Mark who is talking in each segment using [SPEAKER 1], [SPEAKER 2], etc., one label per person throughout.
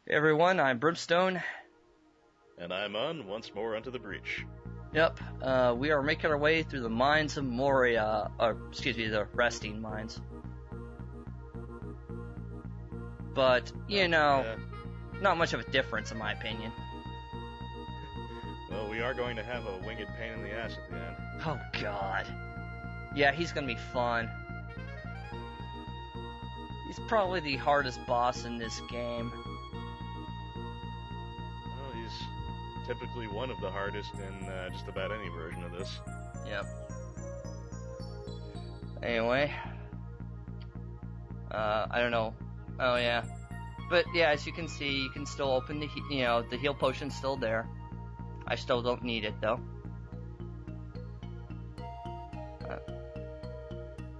[SPEAKER 1] Hey everyone, I'm Brimstone.
[SPEAKER 2] And I'm on once more unto the breach.
[SPEAKER 1] Yep, we are making our way through the mines of Moria, the resting mines. But, not much of a difference in my opinion.
[SPEAKER 2] Well, we are going to have a winged pain in the ass at the end.
[SPEAKER 1] Oh god. Yeah, he's gonna be fun. He's probably the hardest boss in this game.
[SPEAKER 2] Well, he's typically one of the hardest in just about any version of this.
[SPEAKER 1] Yep. Anyway. I don't know. Oh yeah. But yeah, as you can see, you can still open the heal potion's still there. I still don't need it though.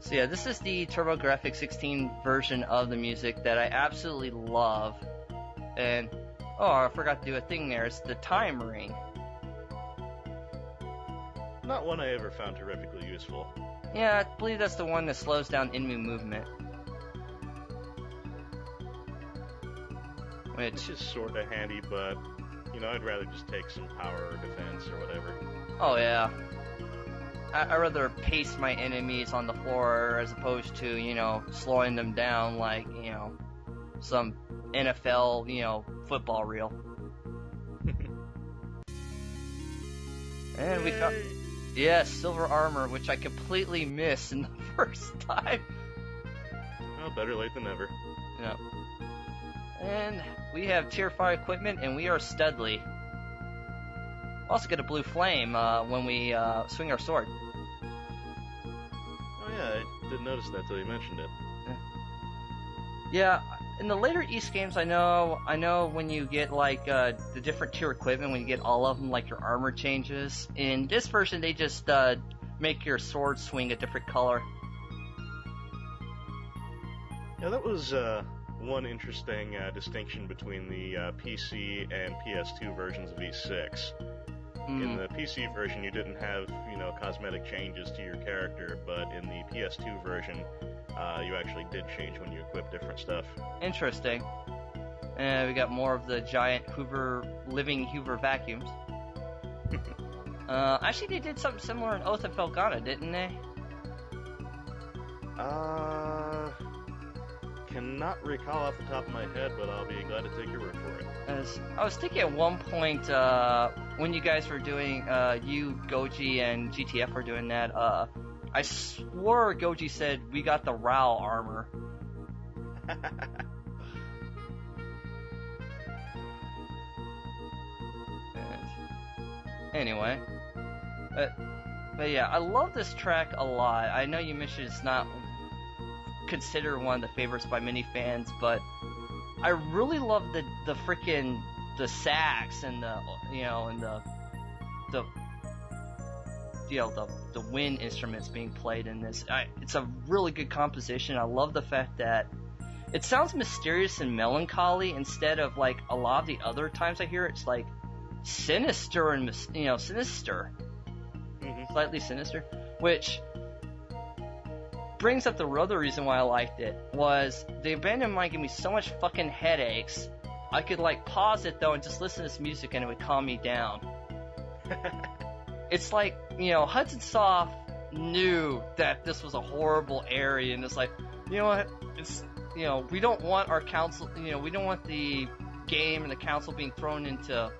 [SPEAKER 1] So yeah, this is the TurboGrafx 16 version of the music that I absolutely love. And, oh, I forgot to do a thing there. It's the time ring.
[SPEAKER 2] Not one I ever found terrifically useful.
[SPEAKER 1] Yeah, I believe that's the one that slows down enemy movement.
[SPEAKER 2] Which is sort of handy, but, I'd rather just take some power or defense or whatever.
[SPEAKER 1] Oh, yeah. I'd rather pace my enemies on the floor as opposed to, slowing them down like, some NFL, football reel. And we found, yes, silver armor, which I completely missed in the first time.
[SPEAKER 2] Well, better late than never.
[SPEAKER 1] Yep. And we have tier 5 equipment, and we are Studley. Also get a blue flame when we swing our sword.
[SPEAKER 2] Oh yeah, I didn't notice that till you mentioned it.
[SPEAKER 1] Yeah, in the later East games, I know when you get like the different tier equipment, when you get all of them, like your armor changes. In this version, they just make your sword swing a different color.
[SPEAKER 2] Yeah, that was one interesting distinction between the PC and PS2 versions of E6. In the PC version, you didn't have, cosmetic changes to your character, but in the PS2 version, you actually did change when you equipped different stuff.
[SPEAKER 1] Interesting. And we got more of the giant living Hoover vacuums. Actually, they did something similar in Oath of Felghana, didn't they?
[SPEAKER 2] Cannot recall off the top of my head, but I'll be glad to take your word for it.
[SPEAKER 1] I was thinking at one point, when you guys were doing, you, Goji, and GTF were doing that, I swore Goji said we got the Rao armor. Anyway. But yeah, I love this track a lot. I know you mentioned it's not considered one of the favorites by many fans, but I really love the freaking the sax and the wind instruments being played in this. It's a really good composition. I love the fact that it sounds mysterious and melancholy instead of like a lot of the other times I hear it. It's like sinister and sinister, slightly sinister, which brings up the other reason why I liked it, was the abandoned mine gave me so much fucking headaches. I could like pause it though and just listen to this music and it would calm me down. It's like, Hudson Soft knew that this was a horrible area and it's like, you know what, it's, we don't want our council, we don't want the game and the council being thrown into,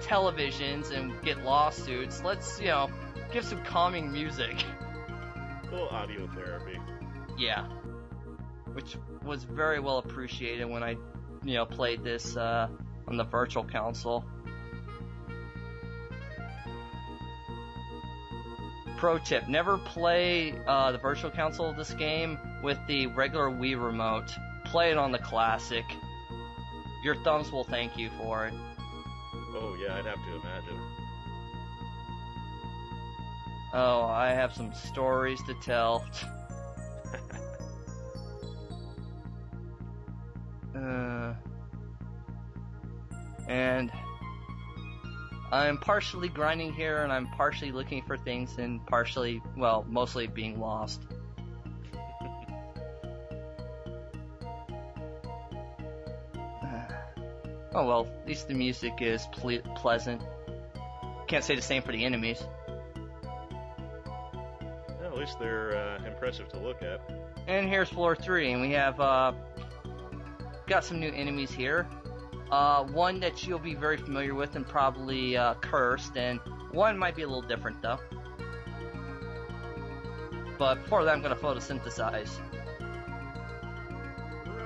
[SPEAKER 1] televisions and get lawsuits. Let's, give some calming music.
[SPEAKER 2] A little audio therapy.
[SPEAKER 1] Yeah. Which was very well appreciated when I, played this on the virtual console. Pro tip, never play the virtual console of this game with the regular Wii remote. Play it on the classic. Your thumbs will thank you for it.
[SPEAKER 2] Oh yeah, I'd have to imagine.
[SPEAKER 1] Oh, I have some stories to tell. And I'm partially grinding here, and I'm partially looking for things, and partially, well, mostly being lost. Oh well, at least the music is pleasant. Can't say the same for the enemies.
[SPEAKER 2] Well, at least they're impressive to look at.
[SPEAKER 1] And here's floor 3, and we have got some new enemies here. One that you'll be very familiar with and probably cursed, and one might be a little different though. But before that, I'm going to photosynthesize.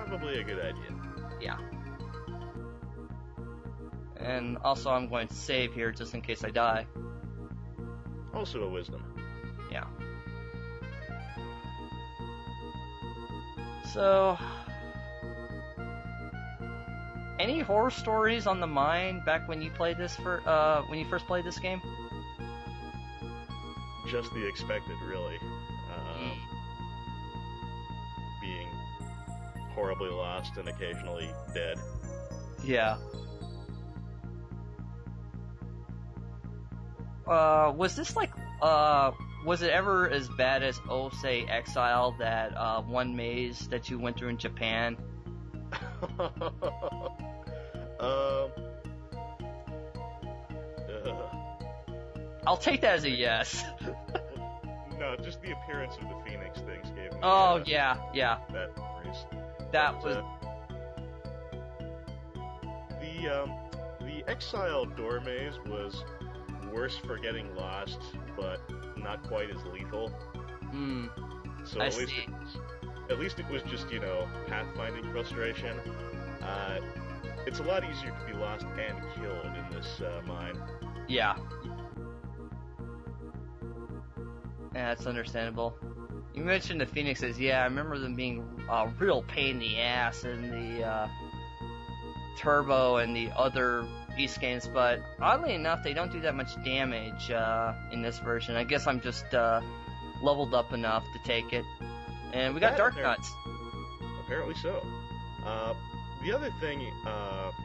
[SPEAKER 2] Probably a good idea.
[SPEAKER 1] Yeah. And also, I'm going to save here just in case I die.
[SPEAKER 2] Also a wisdom.
[SPEAKER 1] Yeah. So, any horror stories on the mind back when you played this when you first played this game?
[SPEAKER 2] Just the expected, really. Being horribly lost and occasionally dead.
[SPEAKER 1] Yeah. Was this like, was it ever as bad as, say, Exile, that one maze that you went through in Japan? I'll take that as a yes.
[SPEAKER 2] No, just the appearance of the Phoenix things gave me.
[SPEAKER 1] Yeah.
[SPEAKER 2] That worries.
[SPEAKER 1] That was.
[SPEAKER 2] The Exile door maze was worse for getting lost, but not quite as lethal. So
[SPEAKER 1] I
[SPEAKER 2] at
[SPEAKER 1] see.
[SPEAKER 2] least it was just, pathfinding frustration. It's a lot easier to be lost and killed in this mine.
[SPEAKER 1] Yeah. Yeah, that's understandable. You mentioned the Phoenixes. Yeah, I remember them being a real pain in the ass in the Turbo and the other Beast games, but oddly enough, they don't do that much damage in this version. I guess I'm just leveled up enough to take it. And we got Dark Nuts.
[SPEAKER 2] Apparently so. The other thing,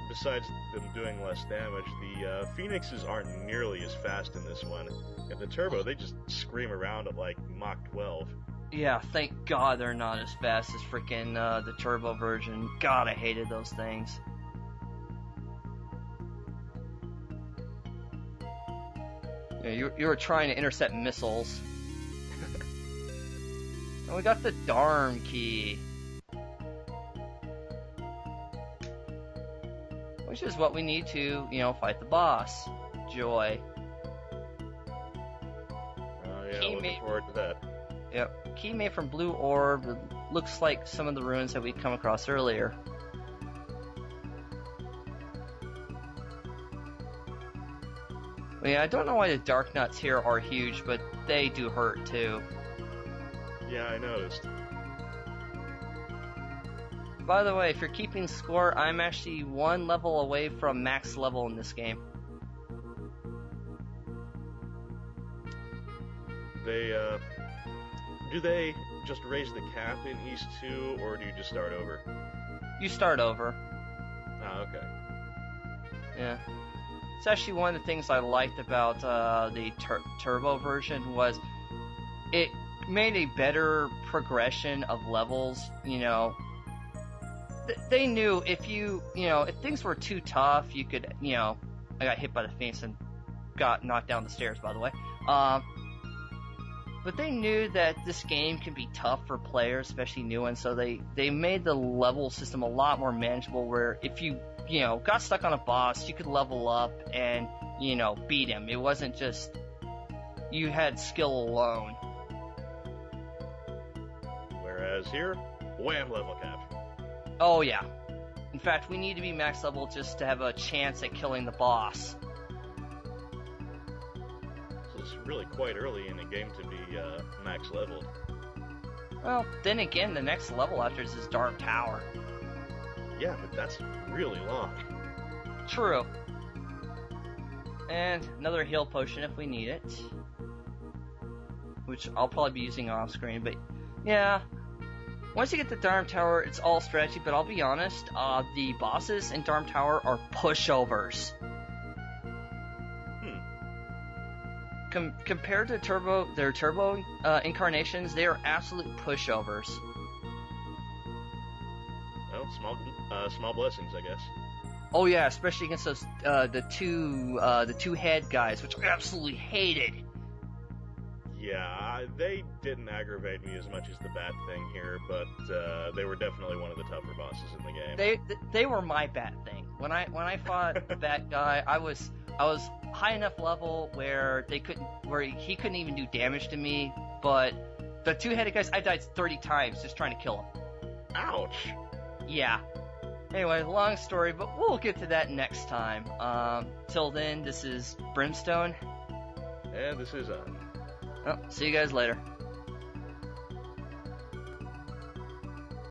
[SPEAKER 2] besides them doing less damage, the Phoenixes aren't nearly as fast in this one. In the Turbo, they just scream around at like Mach 12.
[SPEAKER 1] Yeah, thank God they're not as fast as freaking the Turbo version. God, I hated those things. Yeah, you were trying to intercept missiles. And we got the Darm Key. Which is what we need to, fight the boss. Joy.
[SPEAKER 2] Yeah, looking forward to that.
[SPEAKER 1] Yep. Key made from blue orb. It looks like some of the ruins that we come across earlier. Yeah, I don't know why the Dark Nuts here are huge, but they do hurt too.
[SPEAKER 2] Yeah, I noticed.
[SPEAKER 1] By the way, if you're keeping score, I'm actually one level away from max level in this game.
[SPEAKER 2] Do they just raise the cap in East 2, or do you just start over?
[SPEAKER 1] You start over.
[SPEAKER 2] Ah, okay.
[SPEAKER 1] Yeah. It's actually one of the things I liked about the Turbo version was it made a better progression of levels, They knew if if things were too tough, you could, I got hit by the Phoenix and got knocked down the stairs, by the way. But they knew that this game can be tough for players, especially new ones, so they made the level system a lot more manageable, where if you, got stuck on a boss, you could level up and, beat him. It wasn't just you had skill alone.
[SPEAKER 2] Whereas here, wham, level cap.
[SPEAKER 1] Oh yeah. In fact, we need to be max level just to have a chance at killing the boss.
[SPEAKER 2] So it's really quite early in the game to be max leveled.
[SPEAKER 1] Well, then again, the next level after is Dark Tower.
[SPEAKER 2] Yeah, but that's really long.
[SPEAKER 1] True. And another heal potion if we need it. Which I'll probably be using off screen, but yeah. Once you get to Darm Tower, it's all strategy, but I'll be honest, the bosses in Darm Tower are pushovers. Compared to their Turbo incarnations, they are absolute pushovers.
[SPEAKER 2] Well, small blessings, I guess.
[SPEAKER 1] Oh yeah, especially against those the two head guys, which I absolutely hated.
[SPEAKER 2] Yeah, they didn't aggravate me as much as the Bat Thing here, but they were definitely one of the tougher bosses in the game.
[SPEAKER 1] They were my Bat Thing. When I fought that guy, I was high enough level where he couldn't even do damage to me. But the two-headed guys, I died 30 times just trying to kill him.
[SPEAKER 2] Ouch.
[SPEAKER 1] Yeah. Anyway, long story, but we'll get to that next time. Till then, this is Brimstone.
[SPEAKER 2] And this is
[SPEAKER 1] Oh, see you guys later.